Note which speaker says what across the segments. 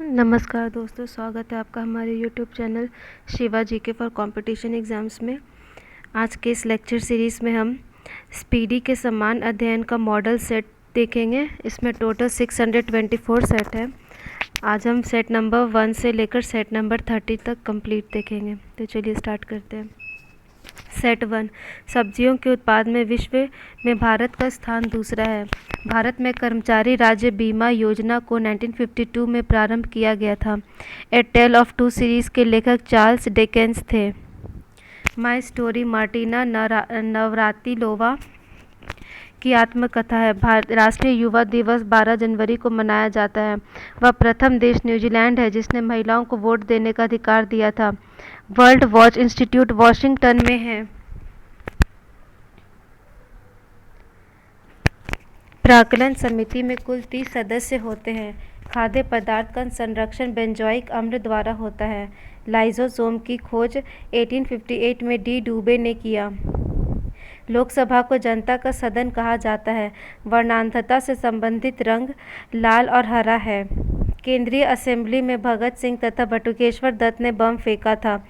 Speaker 1: नमस्कार दोस्तों, स्वागत है आपका हमारे YouTube channel Shiva GK for competition exams में। आज के इस लेक्चर सीरीज़ में हम स्पीडी के समान अध्ययन का मॉडल सेट देखेंगे। इसमें टोटल 624 सेट है। आज हम सेट नंबर 1 से लेकर सेट नंबर 30 तक कंप्लीट देखेंगे। तो चलिए स्टार्ट करते हैं। सेट 1, सब्जियों के उत्पाद में विश्व में भारत का स्थान दूसरा है। भारत में कर्मचारी राज्य बीमा योजना को 1952 में प्रारंभ किया गया था। ए टेल ऑफ टू सीरीज़ के लेखक चार्ल्स डिकेंस थे। माई स्टोरी मार्टिना नवरातिलोवा की आत्मकथा है। राष्ट्रीय युवा दिवस 12 जनवरी को मनाया जाता है। वह प्रथम देश न्यूजीलैंड है जिसने महिलाओं को वोट देने का अधिकार दिया था। वर्ल्ड वॉच इंस्टीट्यूट वॉशिंगटन में है। प्राक्कलन समिति में कुल 30 सदस्य होते हैं। खाद्य पदार्थ का संरक्षण बेंजोइक अम्ल द्वारा होता है। लाइसोसोम की खोज 1858 में डी डूबे ने किया। लोकसभा को जनता का सदन कहा जाता है। वर्णांधता से संबंधित रंग लाल और हरा है। केंद्रीय असेंबली में भगत सिंह तथा बटुकेश्वर दत्त ने बम फेंका था।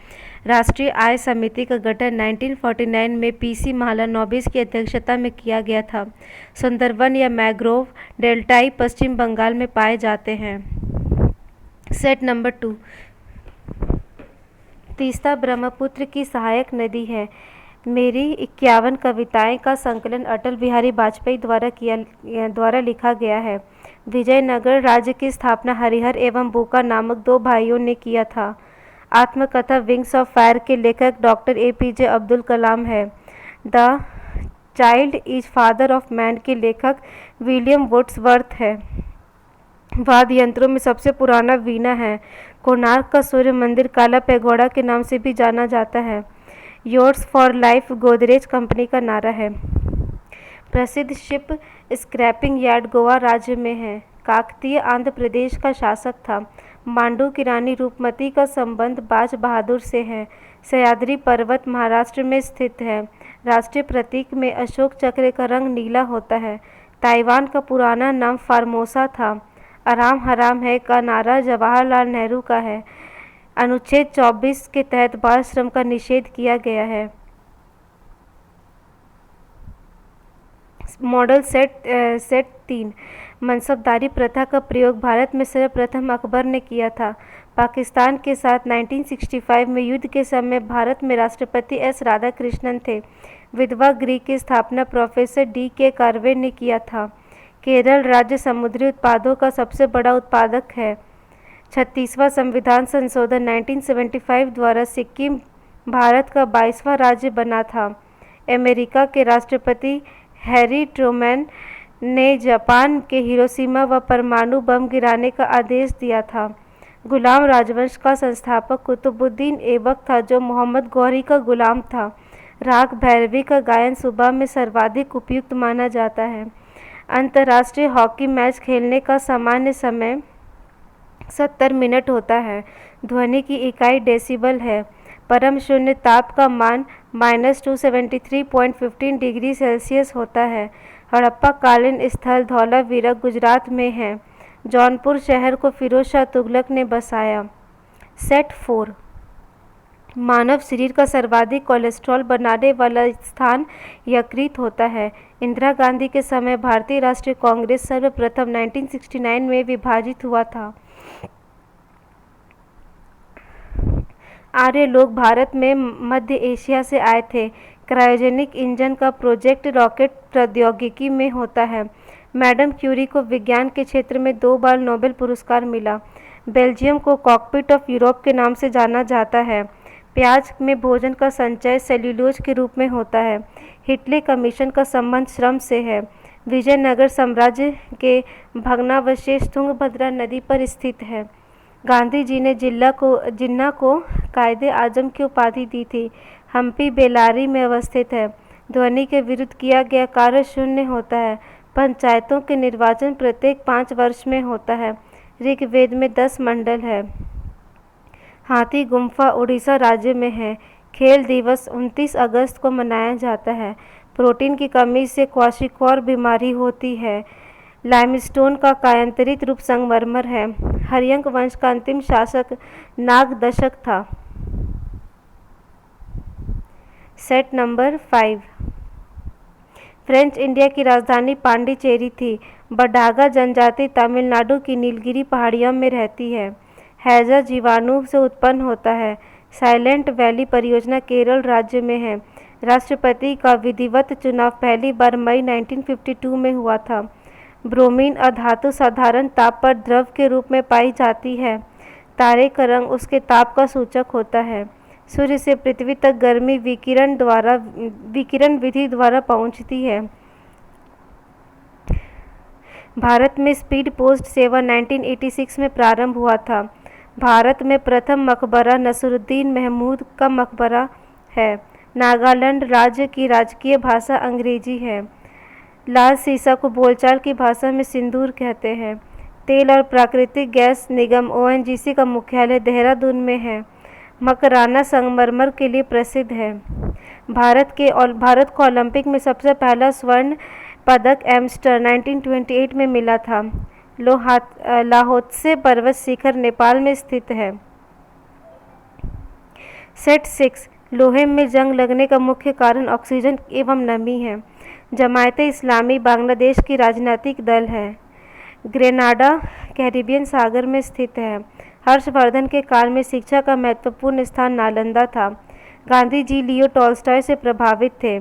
Speaker 1: राष्ट्रीय आय समिति का गठन 1949 में पीसी महालनोबिस की अध्यक्षता में किया गया था। सुंदरवन या मैंग्रोव डेल्टाई पश्चिम बंगाल में पाए जाते हैं। सेट नंबर 2, तीस्ता ब्रह्मपुत्र की सहायक नदी है। मेरी 51 कविताएं का संकलन अटल बिहारी वाजपेयी द्वारा लिखा गया है। विजयनगर राज्य की स्थापना हरिहर एवं बूका नामक 2 भाइयों ने किया था। आत्मकथा विंग्स ऑफ फायर के लेखक डॉक्टर APJ अब्दुल कलाम है। The child is father of man के लेखक विलियम वुड्सवर्थ है। वाद्य यंत्रों में सबसे पुराना वीणा है। कोणार्क का सूर्य मंदिर काला पैगोडा के नाम से भी जाना जाता है। Yours for life Godrej company का नारा है। प्रसिद्ध शिप स्क्रैपिंग यार्ड गोवा राज्य में है। काकतीय आंध्र प्रदेश का शासक था। मांडू की रानी रूपमती का संबंध बाज बहादुर से है। सह्याद्री पर्वत महाराष्ट्र में स्थित है। राष्ट्रीय प्रतीक में अशोक चक्र का रंग नीला होता है। ताइवान का पुराना नाम फार्मोसा था। आराम हराम है का नारा जवाहरलाल नेहरू का है। अनुच्छेद 24 के तहत बाल श्रम का निषेध किया गया है। मॉडल सेट 3, मनसबदारी प्रथा का प्रयोग भारत में सर्वप्रथम अकबर ने किया था। पाकिस्तान के साथ 1965 में युद्ध के समय भारत में राष्ट्रपति S राधाकृष्णन थे। विधवा गृह की स्थापना प्रोफेसर D.K. कार्वे ने किया था। केरल राज्य समुद्री उत्पादों का सबसे बड़ा उत्पादक है। 36वां संविधान संशोधन 1975 द्वारा सिक्किम भारत का 22वां राज्य बना था। अमेरिका के राष्ट्रपति हैरी ट्रूमैन ने जापान के हिरोशिमा व परमाणु बम गिराने का आदेश दिया था। गुलाम राजवंश का संस्थापक कुतुबुद्दीन ऐबक था जो मोहम्मद गौरी का गुलाम था। राग भैरवी का गायन सुबह में सर्वाधिक उपयुक्त माना जाता है। अंतर्राष्ट्रीय हॉकी मैच खेलने का सामान्य समय 70 मिनट होता है। ध्वनि की इकाई डेसिबल है। परम शून्य ताप का मान -273.15 डिग्री सेल्सियस होता है। हड़प्पा कालीन स्थल धौलावीरा गुजरात में है। जौनपुर शहर को फिरोज शाह तुगलक ने बसाया। सेट 4, मानव शरीर का सर्वाधिक कोलेस्ट्रॉल बनाने वाला स्थान यकृत होता है। इंदिरा गांधी के समय भारतीय राष्ट्रीय कांग्रेस सर्वप्रथम 1969 में विभाजित हुआ था। आर्य लोग भारत में मध्य एशिया से आए थे। क्रायोजेनिक इंजन का प्रोजेक्ट रॉकेट प्रौद्योगिकी में होता है। मैडम क्यूरी को विज्ञान के क्षेत्र में 2 बार नोबेल पुरस्कार मिला। बेल्जियम को कॉकपिट ऑफ यूरोप के नाम से जाना जाता है। प्याज में भोजन का संचय सेल्यूलोज के रूप में होता है। हिटले कमीशन का संबंध श्रम से है। विजयनगर साम्राज्य के भग्नावशेष तुंगभद्रा नदी पर स्थित है। गांधी जी ने जिन्ना को कायदे आजम की उपाधि दी थी। हम्पी बेल्लारी में अवस्थित है। ध्वनि के विरुद्ध किया गया कार्य शून्य होता है। पंचायतों के निर्वाचन प्रत्येक 5 वर्ष में होता है। ऋग्वेद में 10 मंडल है। हाथी गुम्फा उड़ीसा राज्य में है। खेल दिवस 29 अगस्त को मनाया जाता है। प्रोटीन की कमी से क्वाशिक्वार बीमारी होती है। लाइमस्टोन का कायांतरित रूप संगमरमर है। हर्यंक वंश का अंतिम शासक नागदशक था। Set number 5। फ्रेंच इंडिया की राजधानी पांडिचेरी थी। बडागा जनजाति तमिलनाडु की नीलगिरी पहाड़ियों में रहती है। हैजा जीवाणु से उत्पन्न होता है। साइलेंट वैली परियोजना केरल राज्य में है। राष्ट्रपति का विधिवत चुनाव पहली बार मई 1952 में हुआ था। ब्रोमीन अधातु साधारण ताप पर द्रव के रूप में पाई जाती है। तारे का रंग उसके ताप का सूचक होता है। सूर्य से पृथ्वी तक गर्मी विकिरण विधि द्वारा पहुंचती है। भारत में स्पीड पोस्ट सेवा 1986 में प्रारंभ हुआ था। भारत में प्रथम मकबरा नसरुद्दीन महमूद का मकबरा है। नागालैंड राज्य की राजकीय भाषा अंग्रेजी है। लाल सीसा को बोलचाल की भाषा में सिंदूर कहते हैं। तेल और प्राकृतिक गैस निगम ओएनजीसी का मुख्यालय देहरादून में है। मकराना संगमरमर के लिए प्रसिद्ध है। भारत को ओलंपिक में सबसे पहला स्वर्ण पदक एम्स्टर 1928 में मिला था। लाहोत्से पर्वत शिखर नेपाल में स्थित है। सेट 6। लोहे में जंग लगने का मुख्य कारण ऑक्सीजन एवं नमी है। जमायते इस्लामी बांग्लादेश की राजनीतिक दल है। ग्रेनाडा कैरिबियन सागर में स्थित है। हर्षवर्धन के काल में शिक्षा का महत्वपूर्ण स्थान नालंदा था। गांधी जी लियो टॉल्स्टॉय से प्रभावित थे।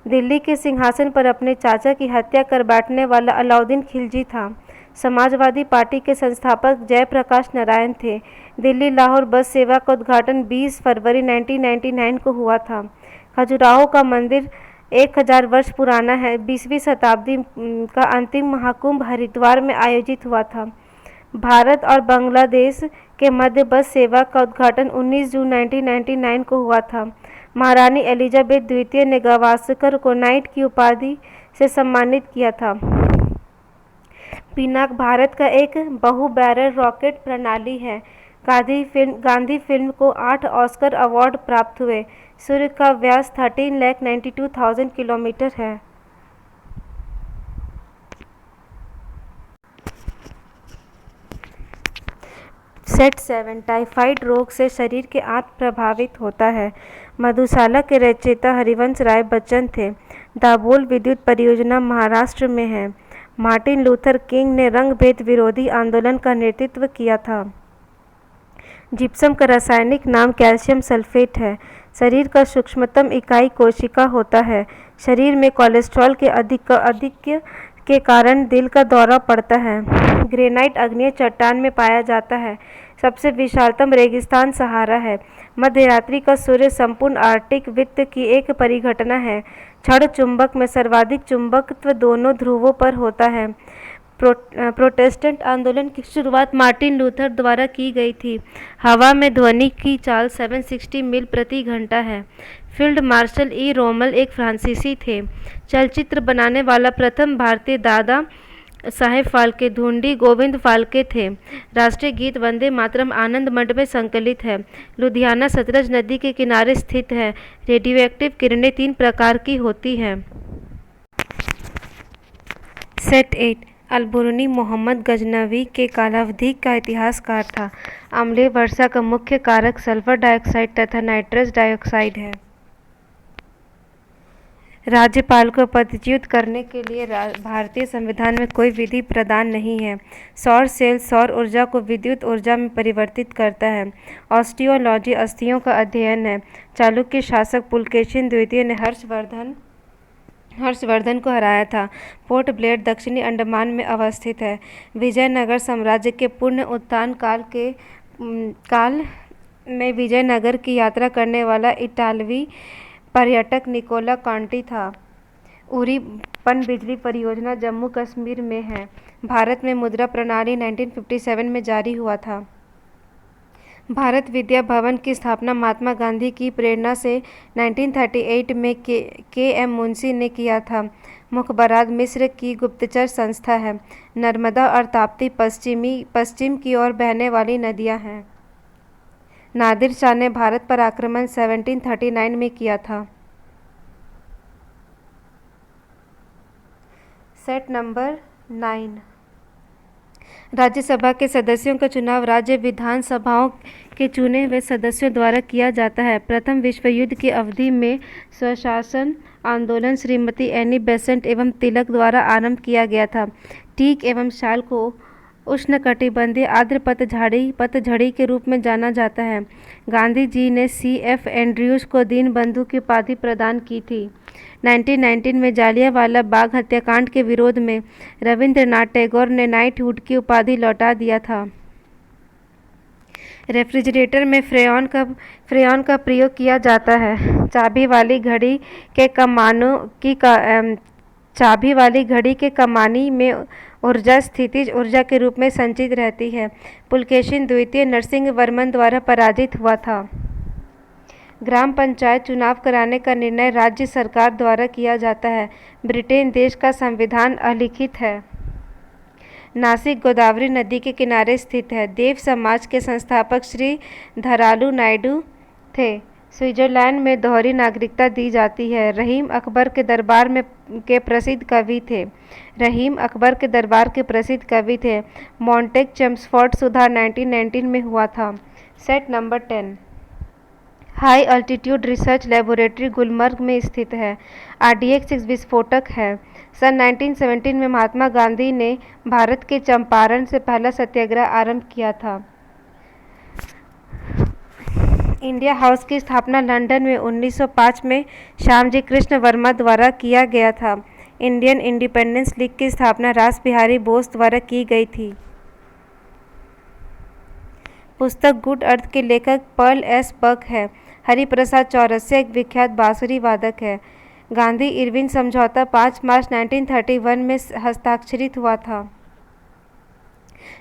Speaker 1: दिल्ली के सिंहासन पर अपने चाचा की हत्या कर बैठने वाला अलाउद्दीन खिलजी था। समाजवादी पार्टी के संस्थापक जयप्रकाश नारायण थे। दिल्ली लाहौर बस सेवा का उद्घाटन 20 फरवरी 1999 को हुआ था। खजुराहो का मंदिर 1000 वर्ष पुराना है। 20वीं शताब्दी का अंतिम महाकुंभ हरिद्वार में आयोजित हुआ था। भारत और बांग्लादेश के मध्य बस सेवा का उद्घाटन 19 जून 1999 को हुआ था। महारानी एलिजाबेथ द्वितीय ने गावस्कर को नाइट की उपाधि से सम्मानित किया था। पिनाक भारत का एक बहु बैरल रॉकेट प्रणाली है। गांधी फिल्म को 8 ऑस्कर अवार्ड प्राप्त हुए। सूर्य का व्यास 13,92,000 किलोमीटर है। सेट 7। टाइफाइड रोग से शरीर के आंत प्रभावित होता है। मधुशाला के रचयिता हरिवंश राय बच्चन थे। दाभोल विद्युत परियोजना महाराष्ट्र में है। मार्टिन लूथर किंग ने रंग भेद विरोधी आंदोलन का नेतृत्व किया था। जिप्सम का रासायनिक नाम कैल्शियम सल्फेट है। शरीर का सूक्ष्मतम इकाई कोशिका होता है। शरीर में कोलेस्ट्रॉल के अधिक के कारण दिल का दौरा पड़ता है। ग्रेनाइट आग्नेय चट्टान में पाया जाता है। सबसे विशालतम रेगिस्तान सहारा है। मध्यरात्रि का सूर्य संपूर्ण आर्कटिक वृत्त की एक परिघटना है। क्षण चुंबक में सर्वाधिक चुंबकत्व दोनों ध्रुवों पर होता है। प्रोटेस्टेंट आंदोलन की शुरुआत मार्टिन लूथर द्वारा की गई थी। हवा में ध्वनि की चाल 760 मील प्रति घंटा है। फील्ड मार्शल ई रोमल एक फ्रांसीसी थे। चलचित्र बनाने वाला प्रथम भारतीय दादा साहेब फाल्के धुंडी गोविंद फाल्के थे। राष्ट्रीय गीत वंदे मातरम आनंद मठ में संकलित है। लुधियाना सतलज नदी के किनारे स्थित है। रेडियोएक्टिव किरणें 3 प्रकार की होती हैं। सेट 8। अलबरूनी मोहम्मद गजनवी के कालावधि का इतिहासकार था। अम्लीय वर्षा का मुख्य कारक सल्फर डाइऑक्साइड तथा नाइट्रस डाइऑक्साइड है। राज्यपाल को पदच्युत करने के लिए भारतीय संविधान में कोई विधि प्रदान नहीं है। सौर सेल सौर ऊर्जा को विद्युत ऊर्जा में परिवर्तित करता है। ऑस्टियोलॉजी अस्थियों का अध्ययन है। चालुक्य शासक पुलकेशिन द्वितीय ने हर्षवर्धन को हराया था। पोर्ट ब्लेयर दक्षिणी अंडमान में अवस्थित है। विजयनगर साम्राज्य के पूर्ण उत्थान काल में विजयनगर की यात्रा करने वाला इटालवी पर्यटक निकोला कांटी था। उरी पनबिजली परियोजना जम्मू कश्मीर में है। भारत में मुद्रा प्रणाली 1957 में जारी हुआ था। भारत विद्या भवन की स्थापना महात्मा गांधी की प्रेरणा से 1938 में के एम मुंशी ने किया था। मुखबरात मिस्र की गुप्तचर संस्था है। नर्मदा और ताप्ती पश्चिम की ओर बहने वाली नदियां हैं। नादिर शाह ने भारत पर आक्रमण 1739 में किया था। Set number 9। राज्यसभा के सदस्यों का चुनाव राज्य विधानसभाओं के चुने हुए सदस्यों द्वारा किया जाता है। प्रथम विश्व युद्ध की अवधि में स्वशासन आंदोलन श्रीमती एनी बेसेंट एवं तिलक द्वारा आरंभ किया गया था। टीक एवं शाल को उष्णकटिबंधीय आर्द्र पतझड़ी के रूप में जाना जाता है। गांधी जी ने C.F. एंड्रयूज को दीनबंधु की उपाधि प्रदान की थी। 1919 में जालियांवाला बाग हत्याकांड के विरोध में रविंद्रनाथ टैगोर ने नाइटहुड की उपाधि लौटा दिया था। रेफ्रिजरेटर में फ्रेयॉन का प्रयोग किया जाता है। चाबी वाली घड़ी के कमानी में ऊर्जा स्थितिज ऊर्जा के रूप में संचित रहती है। पुलकेशिन द्वितीय नरसिंह वर्मन द्वारा पराजित हुआ था। ग्राम पंचायत चुनाव कराने का निर्णय राज्य सरकार द्वारा किया जाता है। ब्रिटेन देश का संविधान अलिखित है। नासिक गोदावरी नदी के किनारे स्थित है। देव समाज के संस्थापक श्री धरालू नायडू थे। स्विट्जरलैंड में दोहरी नागरिकता दी जाती है। रहीम अकबर के दरबार के प्रसिद्ध कवि थे। मॉन्टेग चेम्सफोर्ड सुधार 1919 में हुआ था। Set number 10 high altitude research laboratory Gulmarg में स्थित है। RDX 6 विस्फोटक है। सन 1917 में महात्मा गांधी ने भारत के चंपारण से पहला सत्याग्रह आरंभ किया था। इंडिया हाउस की स्थापना लंदन में 1905 में श्यामजी कृष्ण वर्मा द्वारा किया गया था। इंडियन इंडिपेंडेंस लीग की स्थापना रास बिहारी बोस द्वारा की गई थी। पुस्तक गुड अर्थ के लेखक पर्ल एस बक है। हरिप्रसाद चौरसिया एक विख्यात बांसुरी वादक है। गांधी इरविन समझौता 5 मार्च 1931 में हस्ताक्षरित हुआ था।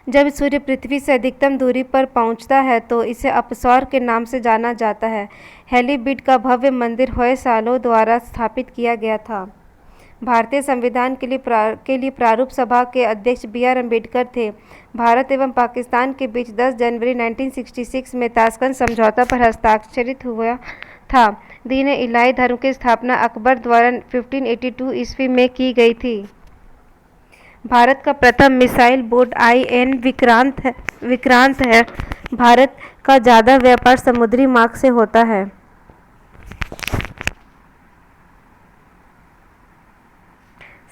Speaker 1: जब सूर्य पृथ्वी से अधिकतम दूरी पर पहुंचता है तो इसे अपसौर के नाम से जाना जाता है। हेलीबीड का भव्य मंदिर होयसालों द्वारा स्थापित किया गया था। भारतीय संविधान के लिए प्रारूप सभा के अध्यक्ष BR अम्बेडकर थे। भारत एवं पाकिस्तान के बीच 10 जनवरी 1966 में ताशकंद समझौता पर हस्ताक्षरित हुआ था। दीन-ए-इलाही धर्म की स्थापना अकबर द्वारा 1582 ईस्वी में की गई थी। भारत का प्रथम मिसाइल बोट IN विक्रांत है। भारत का ज़्यादा व्यापार समुद्री मार्ग से होता है।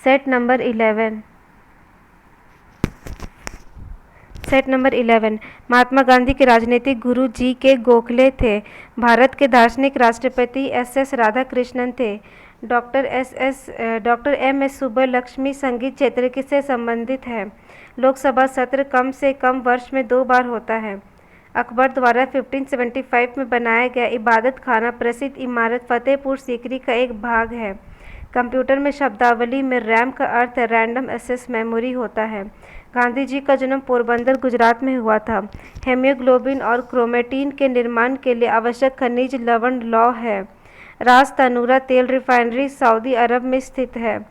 Speaker 1: सेट नंबर 11 महात्मा गांधी के राजनीतिक गुरु GK गोखले थे। भारत के दार्शनिक राष्ट्रपति SS राधाकृष्णन थे। डॉक्टर MS सुब्बलक्ष्मी संगीत क्षेत्र से संबंधित है। लोकसभा सत्र कम से कम वर्ष में 2 बार होता है। अकबर द्वारा 1575 में बनाया गया इबादत खाना प्रसिद्ध इमारत फतेहपुर सीकरी का एक भाग है। कंप्यूटर में शब्दावली में रैम का अर्थ रैंडम एक्सेस मेमोरी होता है। गांधी जी का जन्म पोरबंदर गुजरात में हुआ था। हेमोग्लोबिन और क्रोमेटिन के निर्माण के लिए आवश्यक खनिज लवण लौह है। रास तनूरा तेल रिफाइनरी सऊदी अरब में स्थित है।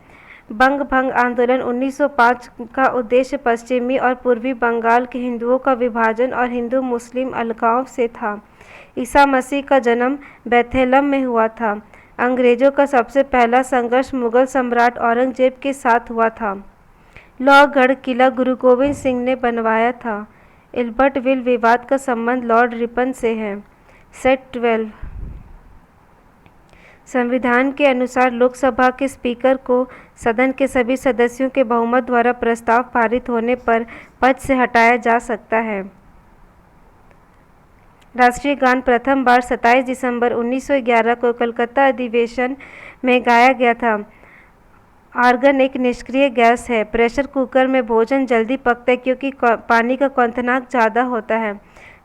Speaker 1: बंग भंग आंदोलन 1905 का उद्देश्य पश्चिमी और पूर्वी बंगाल के हिंदुओं का विभाजन और हिंदू मुस्लिम अलगाव से था। ईसा मसीह का जन्म बेथलेहम में हुआ था। अंग्रेजों का सबसे पहला संघर्ष मुगल सम्राट औरंगजेब के साथ हुआ था। लौहगढ़ किला गुरु गोविंद सिंह ने बनवाया था। इल्बर्टविल विवाद का संबंध लॉर्ड रिपन से है। सेट 12 संविधान के अनुसार लोकसभा के स्पीकर को सदन के सभी सदस्यों के बहुमत द्वारा प्रस्ताव पारित होने पर पद से हटाया जा सकता है। राष्ट्रीय गान प्रथम बार 27 दिसंबर 1911 को कलकत्ता अधिवेशन में गाया गया था। आर्गन एक निष्क्रिय गैस है। प्रेशर कुकर में भोजन जल्दी पकता है क्योंकि पानी का क्वथनांक ज़्यादा होता है।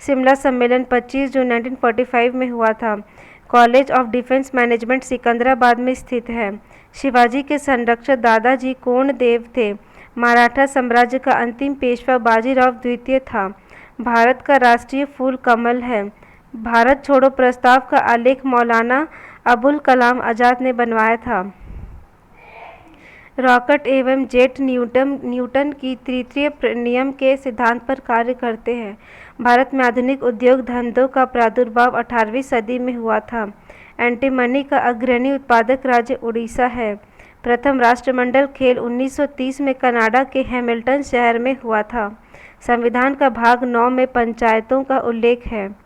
Speaker 1: शिमला सम्मेलन 25 जून 1945 में हुआ था। College of defence management Secunderabad में स्थित है। शिवाजी के संरक्षक दादाजी कोंडदेव थे। मराठा साम्राज्य का अंतिम पेशवा बाजीराव द्वितीय था। भारत का राष्ट्रीय फूल कमल है। भारत छोड़ो प्रस्ताव का आलेख मौलाना अबुल कलाम आज़ाद ने बनवाया था। रॉकेट एवं जेट न्यूटन की तृतीय नियम के सिद्धांत पर कार्य करते हैं। भारत में आधुनिक उद्योग धंधों का प्रादुर्भाव 18वीं सदी में हुआ था। एंटीमनी का अग्रणी उत्पादक राज्य उड़ीसा है। प्रथम राष्ट्रमंडल खेल 1930 में कनाडा के हैमिल्टन शहर में हुआ था। संविधान का भाग 9 में पंचायतों का उल्लेख है।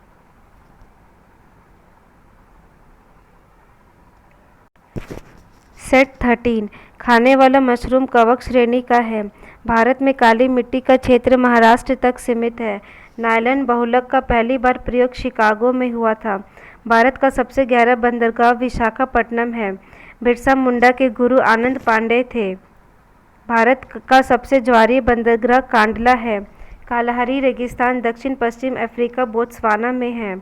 Speaker 1: सेट 13 खाने वाला मशरूम कवक श्रेणी का है। भारत में काली मिट्टी का क्षेत्र महाराष्ट्र तक सीमित है। नायलॉन बहुलक का पहली बार प्रयोग शिकागो में हुआ था। भारत का सबसे गहरा बंदरगाह विशाखापट्टनम है। बिरसा मुंडा के गुरु आनंद पांडे थे। भारत का सबसे ज्वारीय बंदरगाह कांडला है। कालाहारी रेगिस्तान दक्षिण पश्चिम अफ्रीका बोत्सवाना में है।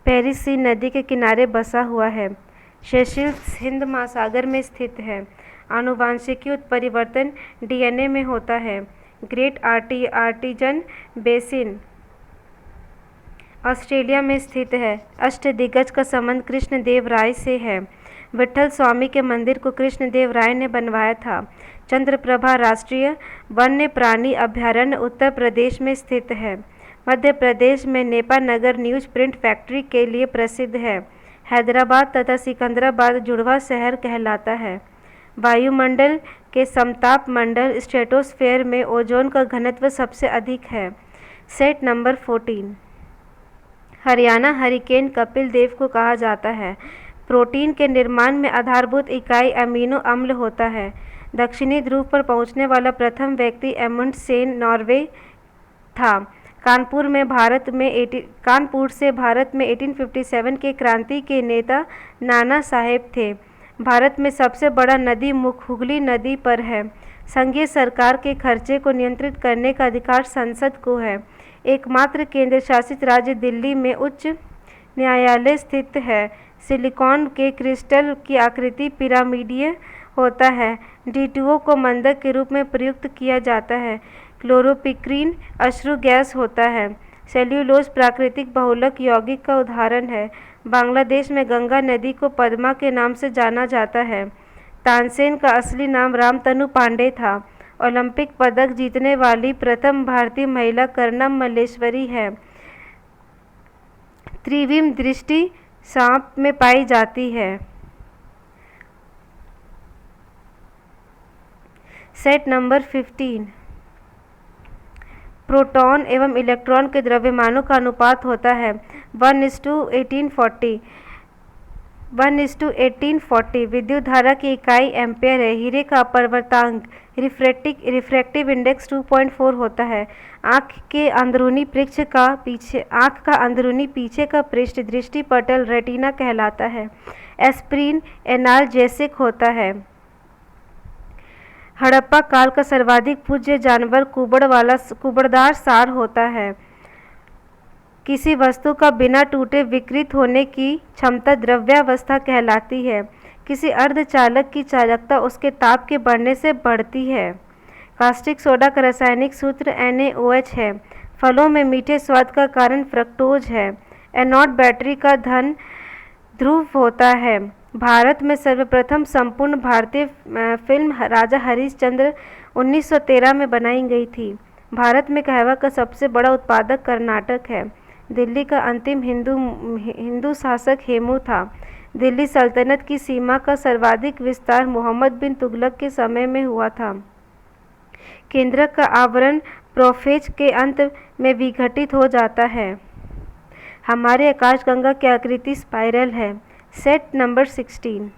Speaker 1: पेरिस सी नदी के किनारे बसा हुआ है। सेशेल्स हिंद महासागर में स्थित है। आनुवांशिकी उत्परिवर्तन डीएनए में होता है। ग्रेट आर्टिजन बेसिन ऑस्ट्रेलिया में स्थित है। अष्टदिग्गज का संबंध कृष्णदेव राय से है। विट्ठल स्वामी के मंदिर को कृष्णदेव राय ने बनवाया था। चंद्रप्रभा राष्ट्रीय वन्य प्राणी अभयारण्य उत्तर प्रदेश में स्थित है। मध्य प्रदेश में नेपा नगर न्यूज प्रिंट फैक्ट्री के लिए प्रसिद्ध है। हैदराबाद तथा सिकंदराबाद जुड़वा शहर कहलाता है। वायुमंडल के समताप मंडल स्ट्रेटोस्फेयर में ओजोन का घनत्व सबसे अधिक है। Set number 14 Haryana hurricane Kapil Dev को कहा जाता है। प्रोटीन के निर्माण में आधारभूत इकाई अमीनो अम्ल होता है। दक्षिणी ध्रुव पर पहुंचने वाला प्रथम व्यक्ति एमुंडसेन नॉर्वे था। कानपुर से भारत में 1857 के क्रांति के नेता नाना साहेब थे। भारत में सबसे बड़ा नदी मुख हुगली नदी पर है। संघीय सरकार के खर्चे को नियंत्रित करने का अधिकार संसद को है। एकमात्र केंद्र शासित राज्य दिल्ली में उच्च न्यायालय स्थित है। सिलिकॉन के क्रिस्टल की आकृति पिरामिडीय होता है। D2O को मंदक के रूप में प्रयुक्त किया जाता है। क्लोरोपिक्रीन अश्रु गैस होता है। सेल्यूलोज प्राकृतिक बहुलक यौगिक का उदाहरण है। बांग्लादेश में गंगा नदी को पद्मा के नाम से जाना जाता है। तानसेन का असली नाम रामतनु पांडे था। ओलंपिक पदक जीतने वाली प्रथम भारतीय महिला कर्णम मल्लेश्वरी है। त्रिविम दृष्टि सांप में पाई जाती है। सेट नंबर 15 प्रोटॉन एवं इलेक्ट्रॉन के द्रव्यमानों का अनुपात होता है 1:1840। विद्युत धारा की इकाई एम्पेयर है। हीरे का अपवर्तनांक रिफ्रैक्टिव इंडेक्स 2.4 होता है। आँख का अंदरूनी पीछे का पृष्ठ दृष्टिपटल रेटिना कहलाता है। एस्प्रिन एनाल्जेसिक होता है। हड़प्पा काल का सर्वाधिक पूज्य जानवर कुबड़दार सार होता है। किसी वस्तु का बिना टूटे विकृत होने की क्षमता द्रव्यावस्था कहलाती है। किसी अर्धचालक की चालकता उसके ताप के बढ़ने से बढ़ती है। कास्टिक सोडा का रासायनिक सूत्र NaOH है। फलों में मीठे स्वाद का कारण फ्रक्टोज है। एनोड बैटरी का धन ध्रुव होता है। भारत में सर्वप्रथम संपूर्ण भारतीय फिल्म राजा हरिश्चंद्र 1913 में बनाई गई थी। भारत में कहवा का सबसे बड़ा उत्पादक कर्नाटक है। दिल्ली का अंतिम हिंदू शासक हेमू था। दिल्ली सल्तनत की सीमा का सर्वाधिक विस्तार मोहम्मद बिन तुगलक के समय में हुआ था। केंद्रक का आवरण प्रोफेज के अंत में विघटित हो जाता है। हमारे आकाशगंगा की आकृति स्पाइरल है। सेट नंबर 16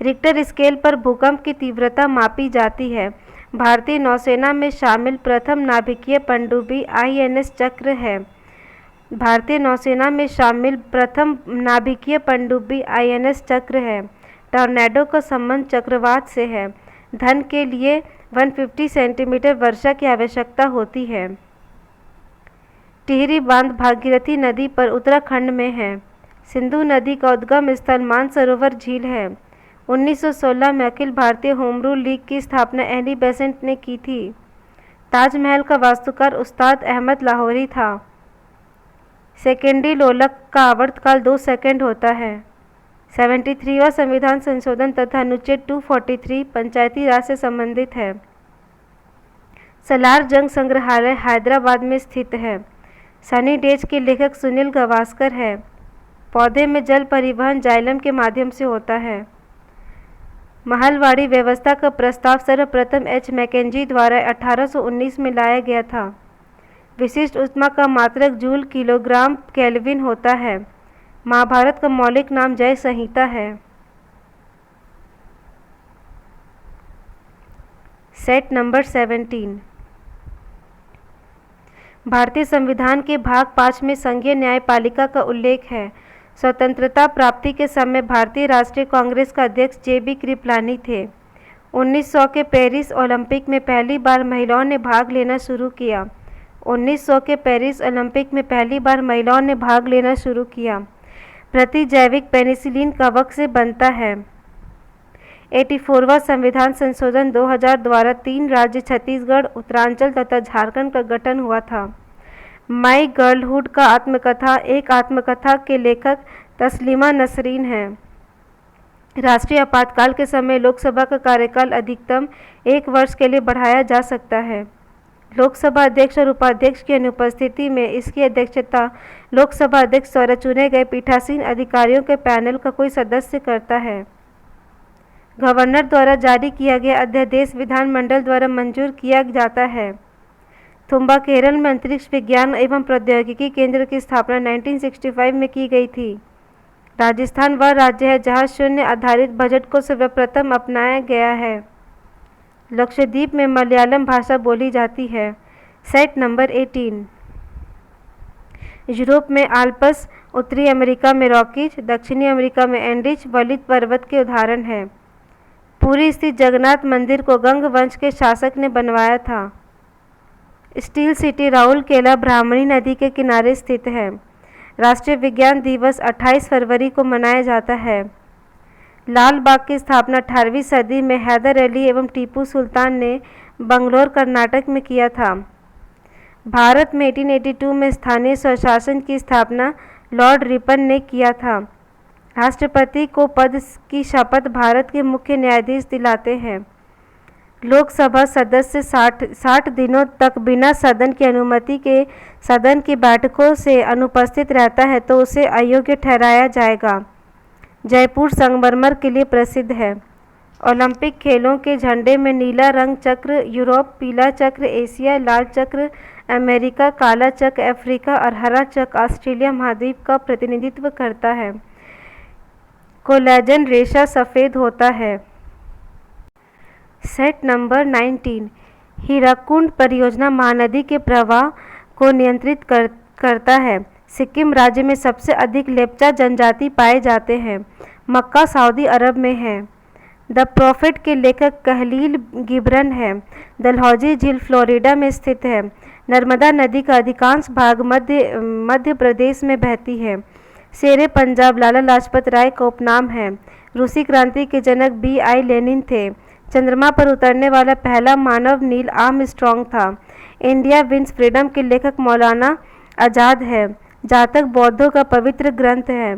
Speaker 1: रिक्टर स्केल पर भूकंप की तीव्रता मापी जाती है। भारतीय नौसेना में शामिल प्रथम नाभिकीय पनडुब्बी INS चक्र है। भारतीय नौसेना में शामिल प्रथम नाभिकीय पनडुब्बी INS चक्र है। टॉर्नेडो का संबंध चक्रवात से है। धन के लिए 150 सेंटीमीटर वर्षा की आवश्यकता होती है। टिहरी बांध भागीरथी नदी पर उत्तराखंड में है। सिंधु नदी का उद्गम स्थल मानसरोवर झील है। 1916 में Akhil Bharatiya home rule league की स्थापना एनी बेसेंट ने की थी। ताजमहल का वास्तुकार उस्ताद अहमद लाहौरी था। सेकेंडी लोलक का आवर्तकाल 2 सेकंड होता है। 73वां संविधान संशोधन तथा अनुच्छेद 243 पंचायती राज से संबंधित है। सलार जंग संग्रहालय हैदराबाद में स्थित है। सनी डेज के लेखक सुनील गावस्कर है। पौधे में जल परिवहन जाइलम के माध्यम से होता है। महलवाड़ी व्यवस्था का प्रस्ताव सर्वप्रथम एच मैकेंजी द्वारा 1819 में लाया गया था। विशिष्ट ऊष्मा का मात्रक जूल किलोग्राम केल्विन होता है। महाभारत का मौलिक नाम जय संहिता है। Set number 17। भारतीय संविधान के भाग 5 में संघीय न्यायपालिका का उल्लेख है। स्वतंत्रता प्राप्ति के समय भारतीय राष्ट्रीय कांग्रेस का अध्यक्ष जे.बी. कृपलानी थे। 1900 के पेरिस ओलंपिक में पहली बार महिलाओं ने भाग लेना शुरू किया। 1900 के पेरिस ओलंपिक में पहली बार महिलाओं ने भाग लेना शुरू किया। प्रतिजैविक पेनिसिलिन कवक से बनता है। 84वां संविधान संशोधन 2000 द्वारा 3 राज्य छत्तीसगढ़, उत्तरांचल तथा झारखंड का गठन हुआ था। माई गर्लहुड का आत्मकथा एक आत्मकथा के लेखक तस्लीमा नसरीन हैं। राष्ट्रीय आपातकाल के समय लोकसभा का कार्यकाल अधिकतम 1 वर्ष के लिए बढ़ाया जा सकता है। लोकसभा अध्यक्ष और उपाध्यक्ष की अनुपस्थिति में इसकी अध्यक्षता लोकसभा अध्यक्ष द्वारा चुने गए पीठासीन अधिकारियों के पैनल का कोई सदस्य करता है। गवर्नर द्वारा जारी किया गया अध्यादेश विधानमंडल द्वारा मंजूर किया जाता है। तुम्बा केरल में अंतरिक्ष विज्ञान एवं प्रौद्योगिकी केंद्र की स्थापना 1965 में की गई थी। राजस्थान वह राज्य है जहां शून्य आधारित बजट को सर्वप्रथम अपनाया गया है। लक्षद्वीप में मलयालम भाषा बोली जाती है। Set number 18। यूरोप में आल्प्स, उत्तरी अमेरिका में रॉकीज, दक्षिणी अमेरिका में एंडीज वलित पर्वत के उदाहरण हैं। पुरी स्थित जगन्नाथ मंदिर को गंग वंश के शासक ने बनवाया था। स्टील सिटी राउरकेला ब्राह्मणी नदी के किनारे स्थित है। राष्ट्रीय विज्ञान दिवस 28 फरवरी को मनाया जाता है। लाल बाग की स्थापना 18वीं सदी में हैदर अली एवं टीपू सुल्तान ने बंगलौर कर्नाटक में किया था। भारत में 1882 में स्थानीय स्वशासन की स्थापना लॉर्ड रिपन ने किया था। राष्ट्रपति को पद की शपथ भारत के मुख्य न्यायाधीश दिलाते हैं। लोकसभा सदस्य 60 दिनों तक बिना सदन की अनुमति के सदन की बैठकों से अनुपस्थित रहता है तो उसे अयोग्य ठहराया जाएगा। जयपुर संगमरमर के लिए प्रसिद्ध है। ओलंपिक खेलों के झंडे में नीला रंग चक्र यूरोप, पीला चक्र एशिया, लाल चक्र अमेरिका, काला चक्र अफ्रीका और हरा चक्र ऑस्ट्रेलिया महाद्वीप का प्रतिनिधित्व करता है। कोलेजन रेशा सफ़ेद होता है। Set number 19। हीराकुंड परियोजना महानदी के प्रवाह को नियंत्रित करता है। सिक्किम राज्य में सबसे अधिक लेप्चा जनजाति पाए जाते हैं। मक्का सऊदी अरब में है। द प्रॉफिट के लेखक कलील गिब्रन है। डलहौजी झील फ्लोरिडा में स्थित है। नर्मदा नदी का अधिकांश भाग मध्य प्रदेश में बहती है। शेरे पंजाब लाला लाजपत राय का उपनाम है। रूसी क्रांति के जनक B.I. लेनिन थे। चंद्रमा पर उतरने वाला पहला मानव नील आर्मस्ट्रॉन्ग था। इंडिया विंस फ्रीडम के लेखक मौलाना आज़ाद है। जातक बौद्धों का पवित्र ग्रंथ है।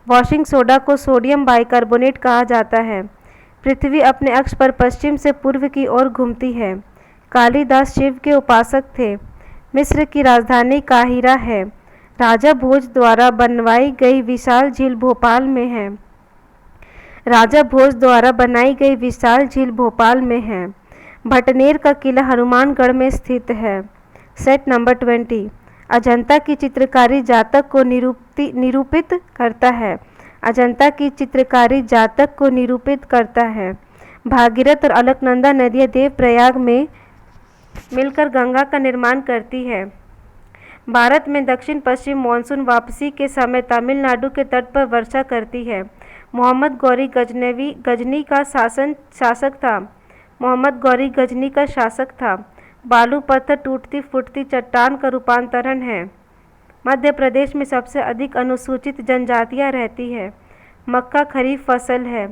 Speaker 1: वॉशिंग सोडा को सोडियम बाइकार्बोनेट कहा जाता है। पृथ्वी अपने अक्ष पर पश्चिम से पूर्व की ओर घूमती है। कालिदास शिव के उपासक थे। मिस्र की राजधानी काहिरा है। राजा भोज द्वारा बनवाई गई विशाल झील भोपाल में है। राजा भोज द्वारा बनाई गई विशाल झील भोपाल में है। भटनेर का किला हनुमानगढ़ में स्थित है। Set number 20। अजंता की चित्रकारी जातक को निरूपित करता है। अजंता की चित्रकारी जातक को निरूपित करता है। भागीरथ और अलकनंदा नदियाँ देवप्रयाग में मिलकर गंगा का निर्माण करती है। भारत में दक्षिण पश्चिम मानसून वापसी के समय तमिलनाडु के तट पर वर्षा करती है। मोहम्मद गौरी गजनी का शासक था। मोहम्मद गौरी गजनी का शासक था। बालू पत्थर टूटती फूटती चट्टान का रूपांतरण है। मध्य प्रदेश में सबसे अधिक अनुसूचित जनजातियां रहती है। मक्का खरीफ फसल है।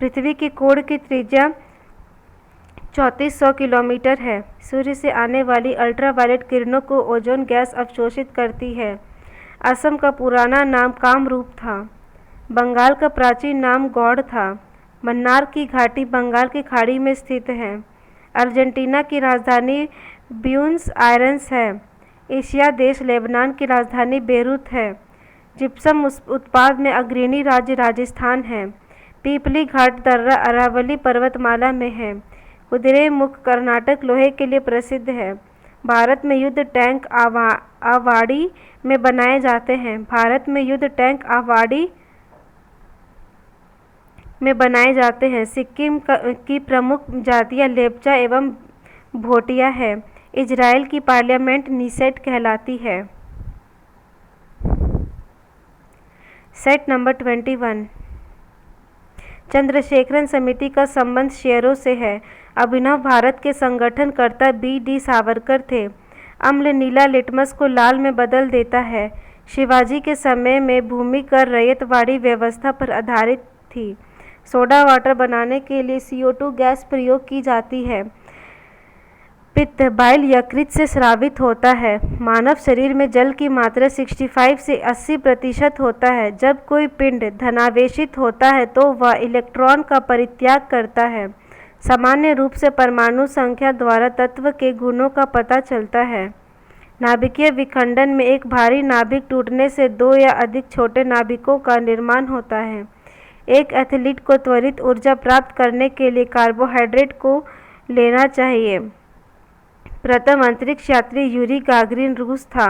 Speaker 1: पृथ्वी की कोण की त्रिज्या 3400 किलोमीटर है। सूर्य से आने वाली अल्ट्रावायलेट किरणों को ओजोन गैस अवशोषित करती है। असम का पुराना नाम कामरूप था। बंगाल का प्राचीन नाम गौड़ था। मन्नार की घाटी बंगाल की खाड़ी में स्थित है। अर्जेंटीना की राजधानी ब्यूनस आयरेस है। एशिया देश लेबनान की राजधानी बेरूत है। जिप्सम उत्पाद में अग्रणी राज्य राजस्थान है। पीपली घाट दर्रा अरावली पर्वतमाला में है। कुदिरेमुख कर्नाटक लोहे के लिए प्रसिद्ध है। भारत में युद्ध टैंक आवाड़ी में बनाए जाते हैं। भारत में युद्ध टैंक आवाड़ी में बनाए जाते हैं। सिक्किम की प्रमुख जातियां लेप्चा एवं भोटिया है। इजराइल की पार्लियामेंट नीसेट कहलाती है। Set number 21। चंद्रशेखरन समिति का संबंध शेयरों से है। अभिनव भारत के संगठनकर्ता बी.डी. सावरकर थे। अम्ल नीला लिटमस को लाल में बदल देता है। शिवाजी के समय में भूमि कर रैयतवाड़ी व्यवस्था पर आधारित थी। सोडा वाटर बनाने के लिए CO2 गैस प्रयोग की जाती है। पित्त बाइल यकृत से स्रावित होता है। मानव शरीर में जल की मात्रा 65 से 80% होता है। जब कोई पिंड धनावेशित होता है तो वह इलेक्ट्रॉन का परित्याग करता है। सामान्य रूप से परमाणु संख्या द्वारा तत्व के गुणों का पता चलता है। नाभिकीय विखंडन में एक भारी नाभिक टूटने से 2 या अधिक छोटे नाभिकों का निर्माण होता है। एक एथलीट को त्वरित ऊर्जा प्राप्त करने के लिए कार्बोहाइड्रेट को लेना चाहिए। प्रथम अंतरिक्ष यात्री यूरी गागरिन रूस था।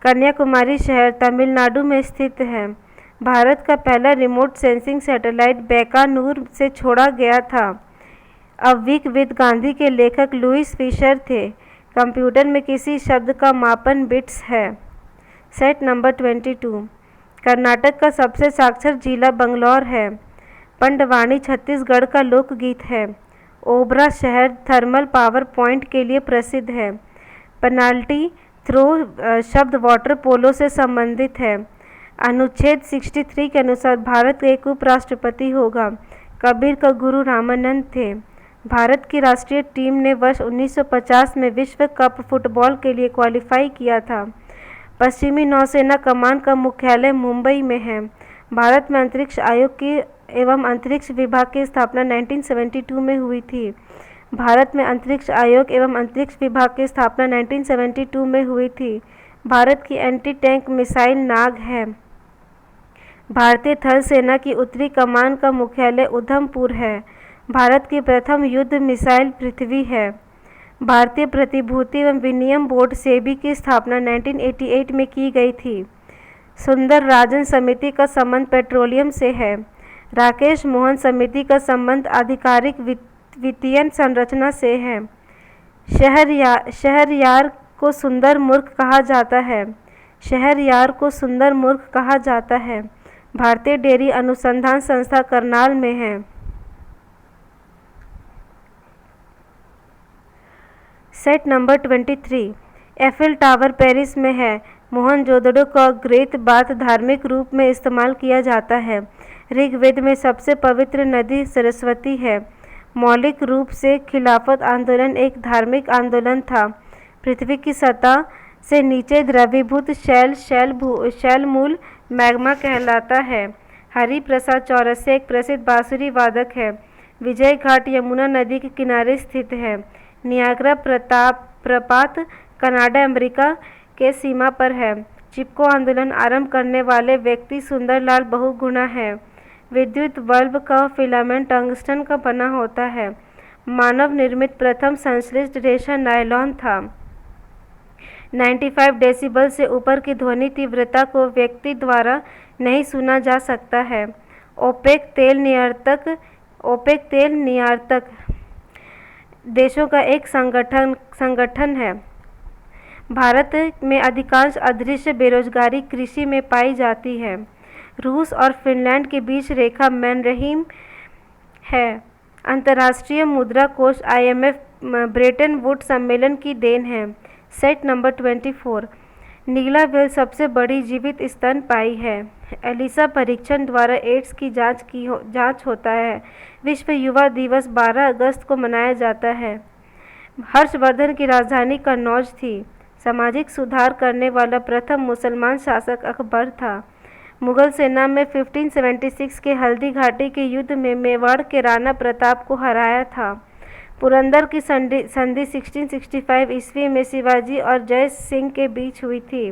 Speaker 1: कन्याकुमारी शहर तमिलनाडु में स्थित है। भारत का पहला रिमोट सेंसिंग सैटेलाइट बैकानूर से छोड़ा गया था। अविकविद गांधी के लेखक लुईस फिशर थे। कंप्यूटर में किसी शब्द का मापन बिट्स है। Set number 22। कर्नाटक का सबसे साक्षर जिला बंगलौर है। पंडवानी छत्तीसगढ़ का लोकगीत है। ओबरा शहर थर्मल पावर पॉइंट के लिए प्रसिद्ध है। पेनाल्टी थ्रो शब्द वाटर पोलो से संबंधित है। अनुच्छेद 63 के अनुसार भारत का एक उपराष्ट्रपति होगा। कबीर का गुरु रामानंद थे। भारत की राष्ट्रीय टीम ने वर्ष 1950 में विश्व कप फुटबॉल के लिए क्वालिफाई किया था। पश्चिमी नौसेना कमान का मुख्यालय मुंबई में है। भारत में अंतरिक्ष आयोग की एवं अंतरिक्ष विभाग की स्थापना 1972 में हुई थी। भारत में अंतरिक्ष आयोग एवं अंतरिक्ष विभाग की स्थापना 1972 में हुई थी। भारत की एंटी टैंक मिसाइल नाग है। भारतीय थल सेना की उत्तरी कमान का मुख्यालय उधमपुर है। भारत की प्रथम युद्ध मिसाइल पृथ्वी है। भारतीय प्रतिभूति एवं विनिमय बोर्ड सेबी की स्थापना 1988 में की गई थी। सुंदर राजन समिति का संबंध पेट्रोलियम से है। राकेश मोहन समिति का संबंध आधिकारिक वित्तीय संरचना से है। शहरयार को सुंदर मूर्ख कहा जाता है। शहरयार को सुंदर मूर्ख कहा जाता है। भारतीय डेयरी अनुसंधान संस्था करनाल में है। Set number 23। Eiffel tower Paris में है। मोहनजोदड़ो का ग्रेत बाथ धार्मिक रूप में इस्तेमाल किया जाता है। ऋग्वेद में सबसे पवित्र नदी सरस्वती है। मौलिक रूप से खिलाफत आंदोलन एक धार्मिक आंदोलन था। पृथ्वी की सतह से नीचे द्रवीभूत शैलमूल मैग्मा कहलाता है। हरि प्रसाद चौरसिया एक प्रसिद्ध बांसुरी वादक है। विजय घाट यमुना नदी के किनारे स्थित है। नियाग्रा प्रपात कनाडा अमेरिका के सीमा पर है। चिपको आंदोलन आरंभ करने वाले व्यक्ति सुंदरलाल बहुगुणा है। विद्युत बल्ब का फिलामेंट टंगस्टन का बना होता है। मानव निर्मित प्रथम संश्लिष्ट रेशा नायलॉन था। 95 डेसिबल से ऊपर की ध्वनि तीव्रता को व्यक्ति द्वारा नहीं सुना जा सकता है। ओपेक तेल निर्यातक देशों का एक संगठन है। भारत में अधिकांश अदृश्य बेरोजगारी कृषि में पाई जाती है। रूस और फिनलैंड के बीच रेखा मैनरहीम है। अंतर्राष्ट्रीय मुद्रा कोष IMF ब्रेटन वुड सम्मेलन की देन है। Set number 24। नीला व्हेल सबसे बड़ी जीवित स्तनपायी है। एलिसा परीक्षण द्वारा एड्स की जांच होता है। विश्व युवा दिवस 12 अगस्त को मनाया जाता है। हर्षवर्धन की राजधानी कन्नौज थी। सामाजिक सुधार करने वाला प्रथम मुसलमान शासक अकबर था। मुगल सेना में 1576 के हल्दी घाटी के युद्ध में मेवाड़ के राणा प्रताप को हराया था। पुरंदर की संधि 1665 ईस्वी में शिवाजी और जय सिंह के बीच हुई थी।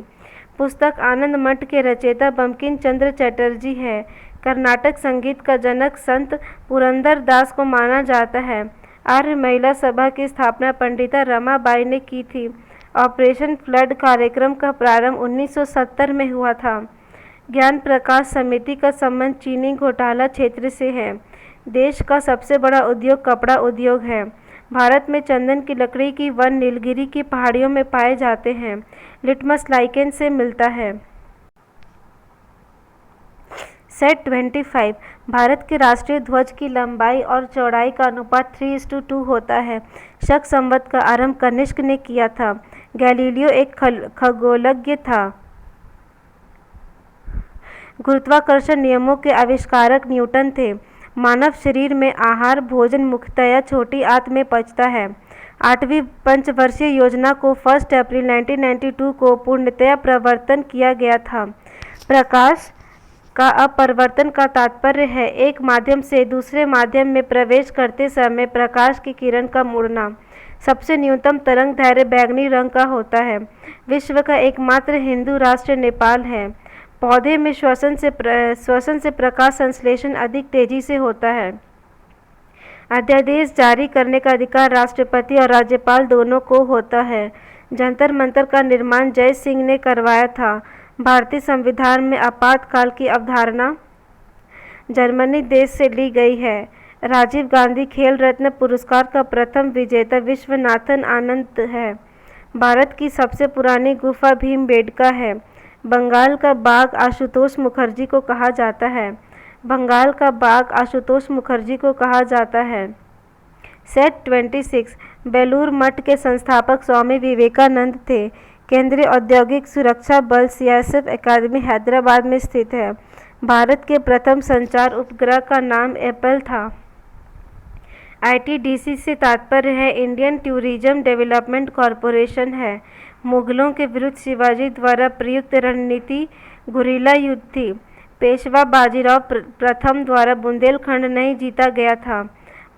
Speaker 1: पुस्तक आनंद मठ के रचयिता बंकिम चंद्र चटर्जी है। कर्नाटक संगीत का जनक संत पुरंदर दास को माना जाता है। आर्य महिला सभा की स्थापना पंडिता रमाबाई ने की थी। ऑपरेशन फ्लड कार्यक्रम का प्रारंभ 1970 में हुआ था। ज्ञान प्रकाश समिति का संबंध चीनी घोटाला क्षेत्र से है। देश का सबसे बड़ा उद्योग कपड़ा उद्योग है। भारत में चंदन की लकड़ी की वन नीलगिरी की पहाड़ियों में पाए जाते हैं। लिटमस लाइकेन से मिलता है। सेट 25 भारत के राष्ट्रीय ध्वज की लंबाई और चौड़ाई का अनुपात 3:2 होता है। शक संवत का आरंभ कनिष्क ने किया था। गैलीलियो एक खगोलज्ञ था। गुरुत्वाकर्षण नियमों के आविष्कारक न्यूटन थे। मानव शरीर में आहार भोजन मुख्यतया छोटी आंत में पचता है। 8वीं पंचवर्षीय योजना को 1 अप्रैल 1992 को पूर्णतया प्रवर्तन किया गया था। प्रकाश का अपवर्तन का तात्पर्य है एक माध्यम से दूसरे माध्यम में प्रवेश करते समय प्रकाश की किरण का मुड़ना। सबसे न्यूनतम तरंग दैर्घ्य बैंगनी रंग का होता है। विश्व का एकमात्र हिंदू राष्ट्र नेपाल है। पौधे में श्वसन से प्रकाश संश्लेषण अधिक तेजी से होता है। अध्यादेश जारी करने का अधिकार राष्ट्रपति और राज्यपाल दोनों को होता है। जंतर मंतर का निर्माण जय सिंह ने करवाया था। भारतीय संविधान में आपातकाल की अवधारणा जर्मनी देश से ली गई है। राजीव गांधी खेल रत्न पुरस्कार का प्रथम विजेता विश्वनाथन आनंद है। भारत की सबसे पुरानी गुफा भीमबेटका है। बंगाल का बाघ आशुतोष मुखर्जी को कहा जाता है। बंगाल का बाघ आशुतोष मुखर्जी को कहा जाता है। सेट 26 बेलूर मठ के संस्थापक स्वामी विवेकानंद थे। केंद्रीय औद्योगिक सुरक्षा बल सीआईएसएफ अकादमी हैदराबाद में स्थित है। भारत के प्रथम संचार उपग्रह का नाम एप्पल था। आईटीडीसी से तात्पर्य है इंडियन टूरिज्म डेवलपमेंट कॉरपोरेशन है। मुगलों के विरुद्ध शिवाजी द्वारा प्रयुक्त रणनीति गुरिल्ला युद्ध थी। पेशवा बाजीराव प्रथम द्वारा बुंदेलखंड नहीं जीता गया था।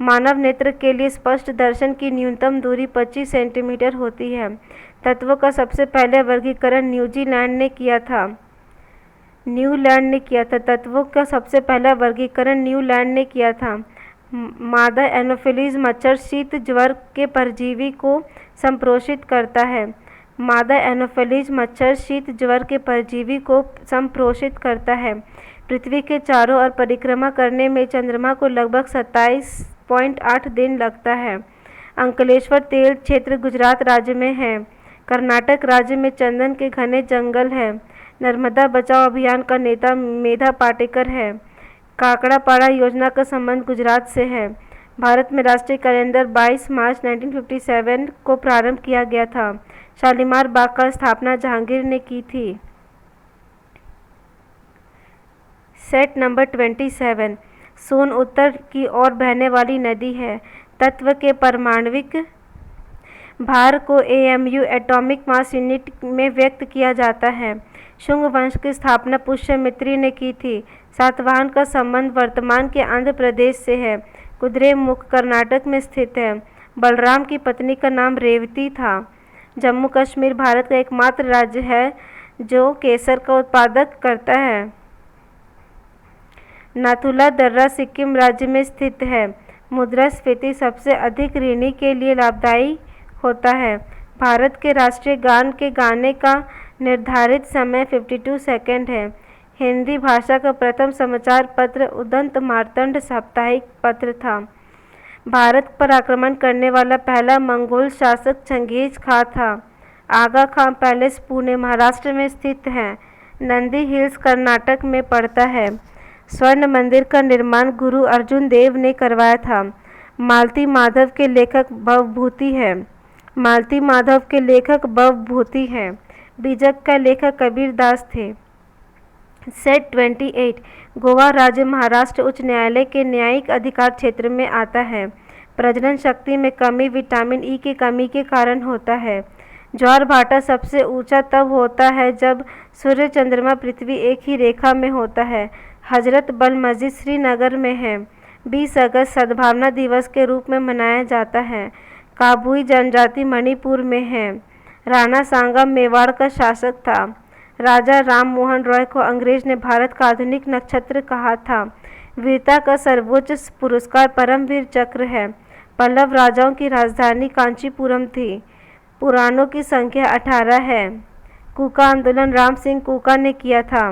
Speaker 1: मानव नेत्र के लिए स्पष्ट दर्शन की न्यूनतम दूरी 25 सेंटीमीटर होती है। तत्वों का सबसे पहले वर्गीकरण न्यूजीलैंड ने किया था। तत्वों का सबसे पहला वर्गीकरण न्यूलैंड ने किया था। मादा एनोफिलीज मच्छर शीत ज्वर के परजीवी को संप्रेषित करता है। मादा एनोफिलीज मच्छर शीत ज्वर के परजीवी को संप्रेषित करता है। पृथ्वी के चारों ओर परिक्रमा करने में चंद्रमा को लगभग 27.8 दिन लगता है। अंकलेश्वर तेल क्षेत्र गुजरात राज्य में है। कर्नाटक राज्य में चंदन के घने जंगल है। नर्मदा बचाओ अभियान का नेता मेधा पाटेकर है। काकड़ापाड़ा योजना का संबंध गुजरात से है। भारत में राष्ट्रीय कैलेंडर 22 मार्च 1957 को प्रारंभ किया गया था। शालीमार बाग का स्थापना जहांगीर ने की थी। सेट नंबर 27 सोन उत्तर की ओर बहने वाली नदी है। तत्व के परमाणविक भार को एएमयू एटॉमिक मास यूनिट में व्यक्त किया जाता है। शुंग वंश की स्थापना पुष्यमित्री ने की थी। सातवाहन का संबंध वर्तमान के आंध्र प्रदेश से है। कुद्रेमुख कर्नाटक में स्थित है। बलराम की पत्नी का नाम रेवती था। जम्मू कश्मीर भारत का एकमात्र राज्य है जो केसर का उत्पादक करता है। नाथुला दर्रा सिक्किम राज्य में स्थित है। मुद्रास्फीति सबसे अधिक ऋणी के लिए लाभदायी होता है। भारत के राष्ट्रीय गान के गाने का निर्धारित समय 52 सेकंड है। हिंदी भाषा का प्रथम समाचार पत्र उदंत मार्तंड साप्ताहिक पत्र था। भारत पर आक्रमण करने वाला पहला मंगोल शासक चंगेज खां था। आगा खां पैलेस पुणे महाराष्ट्र में स्थित है। नंदी हिल्स कर्नाटक में पड़ता है। स्वर्ण मंदिर का निर्माण गुरु अर्जुन देव ने करवाया था। मालती माधव के लेखक भवभूति हैं। बीजक का लेखक कबीर दास थे। सेट 28 गोवा राज्य महाराष्ट्र उच्च न्यायालय के न्यायिक अधिकार क्षेत्र में आता है। प्रजनन शक्ति में कमी विटामिन ई की कमी के कारण होता है। ज्वार भाटा सबसे ऊंचा तब होता है जब सूर्य चंद्रमा पृथ्वी एक ही रेखा में होता है। हजरत बल मस्जिद श्रीनगर में है। 20 अगस्त सद्भावना दिवस के रूप में मनाया जाता है। काबुई जनजाति मणिपुर में है। राणा सांगा मेवाड़ का शासक था। राजा राम मोहन रॉय को अंग्रेज ने भारत का आधुनिक नक्षत्र कहा था। वीरता का सर्वोच्च पुरस्कार परमवीर चक्र है। पल्लव राजाओं की राजधानी कांचीपुरम थी। पुराणों की संख्या 18 है। कूका आंदोलन राम सिंह कूका ने किया था।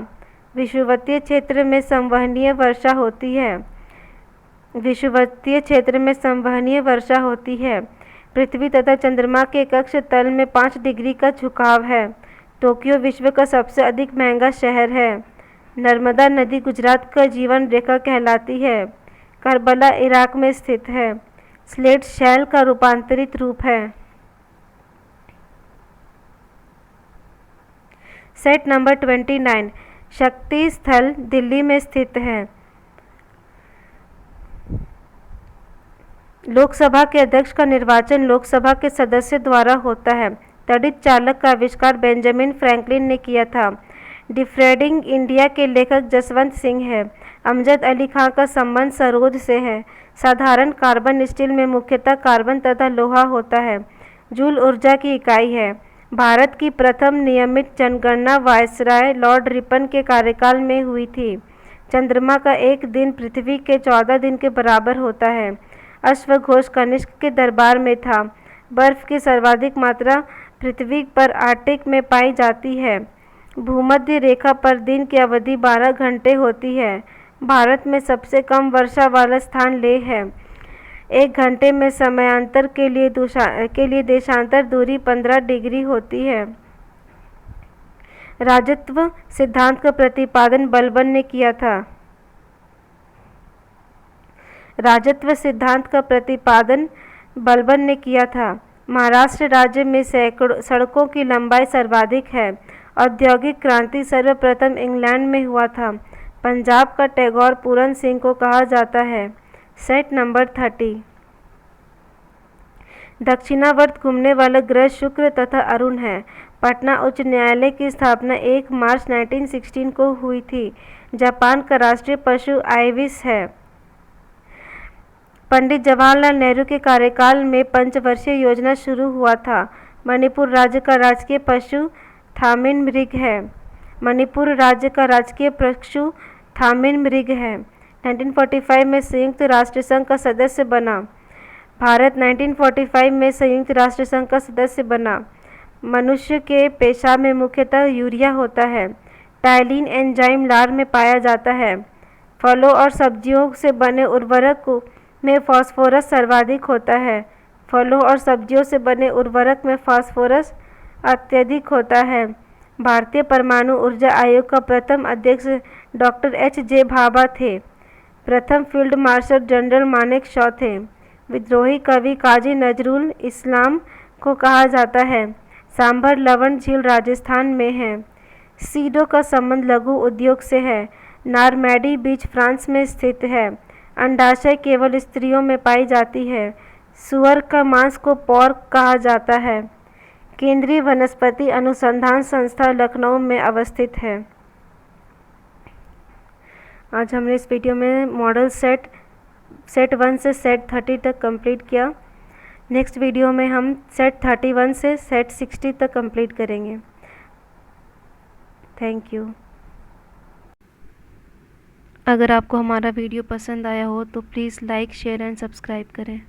Speaker 1: विषुवतीय क्षेत्र में संवहनीय वर्षा होती है। विषुवतीय क्षेत्र में संवहनीय वर्षा होती है। पृथ्वी तथा चंद्रमा के कक्ष तल में 5 डिग्री का झुकाव है। टोक्यो विश्व का सबसे अधिक महंगा शहर है। नर्मदा नदी गुजरात का जीवन रेखा कहलाती है। करबला इराक में स्थित है। स्लेट शैल का रूपांतरित रूप है। सेट नंबर 29 शक्ति स्थल दिल्ली में स्थित है। लोकसभा के अध्यक्ष का निर्वाचन लोकसभा के सदस्य द्वारा होता है। तड़ित चालक का आविष्कार बेंजामिन फ्रैंकलिन ने किया था। डिफ्रेडिंग इंडिया के लेखक जसवंत सिंह है। अमजद अली खां का संबंध सरोद से है। साधारण कार्बन स्टील में मुख्यतः कार्बन तथा लोहा होता है। जूल ऊर्जा की इकाई है। भारत की प्रथम नियमित जनगणना वायसराय लॉर्ड रिपन के कार्यकाल में हुई थी। चंद्रमा का एक दिन पृथ्वी के 14 दिन के बराबर होता है। अश्वघोष कनिष्क के दरबार में था। बर्फ की सर्वाधिक मात्रा पृथ्वी पर आर्कटिक में पाई जाती है। भूमध्य रेखा पर दिन की अवधि 12 घंटे होती है। भारत में सबसे कम वर्षा वाला स्थान लेह है। 1 घंटे में समयांतर के लिए देशांतर दूरी 15 डिग्री होती है। राजत्व सिद्धांत का प्रतिपादन बलबन ने किया था। राजत्व सिद्धांत का प्रतिपादन बलबन ने किया था। महाराष्ट्र राज्य में सड़कों की लंबाई सर्वाधिक है। औद्योगिक क्रांति सर्वप्रथम इंग्लैंड में हुआ था। पंजाब का टैगोर पूरन सिंह को कहा जाता है। सेट नंबर 30 दक्षिणावर्त घूमने वाला ग्रह शुक्र तथा अरुण है। पटना उच्च न्यायालय की स्थापना 1 मार्च 1916 को हुई थी। जापान का राष्ट्रीय पशु आइबिस है। पंडित जवाहरलाल नेहरू के कार्यकाल में पंचवर्षीय योजना शुरू हुआ था। मणिपुर राज्य का राजकीय पशु थामिन मृग है। मणिपुर राज्य का राजकीय पशु थामिन मृग है। 1945 में संयुक्त राष्ट्र संघ का सदस्य बना। भारत 1945 में संयुक्त राष्ट्र संघ का सदस्य बना। मनुष्य के पेशाब में मुख्यतः यूरिया होता है। टाइलिन एंजाइम लार में पाया जाता है। फलों और सब्जियों से बने उर्वरक में फास्फोरस सर्वाधिक होता है। फलों और सब्जियों से बने उर्वरक में फास्फोरस अत्यधिक होता है। भारतीय परमाणु ऊर्जा आयोग का प्रथम अध्यक्ष डॉक्टर H.J. भाभा थे। प्रथम फील्ड मार्शल जनरल मानेकशॉ थे। विद्रोही कवि काजी नजरुल इस्लाम को कहा जाता है। सांभर लवण झील राजस्थान में है। सीडो का संबंध लघु उद्योग से है। नारमैडी बीच फ्रांस में स्थित है। अंडाशय केवल स्त्रियों में पाई जाती है। सुअर का मांस को पोर्क कहा जाता है। केंद्रीय वनस्पति अनुसंधान संस्था लखनऊ में अवस्थित है। आज हमने इस वीडियो में मॉडल सेट 1 से सेट 30 तक कंप्लीट किया। नेक्स्ट वीडियो में हम सेट 31 से सेट 60 तक कंप्लीट करेंगे। Thank you. अगर आपको हमारा वीडियो पसंद आया हो तो please like, share and subscribe करें।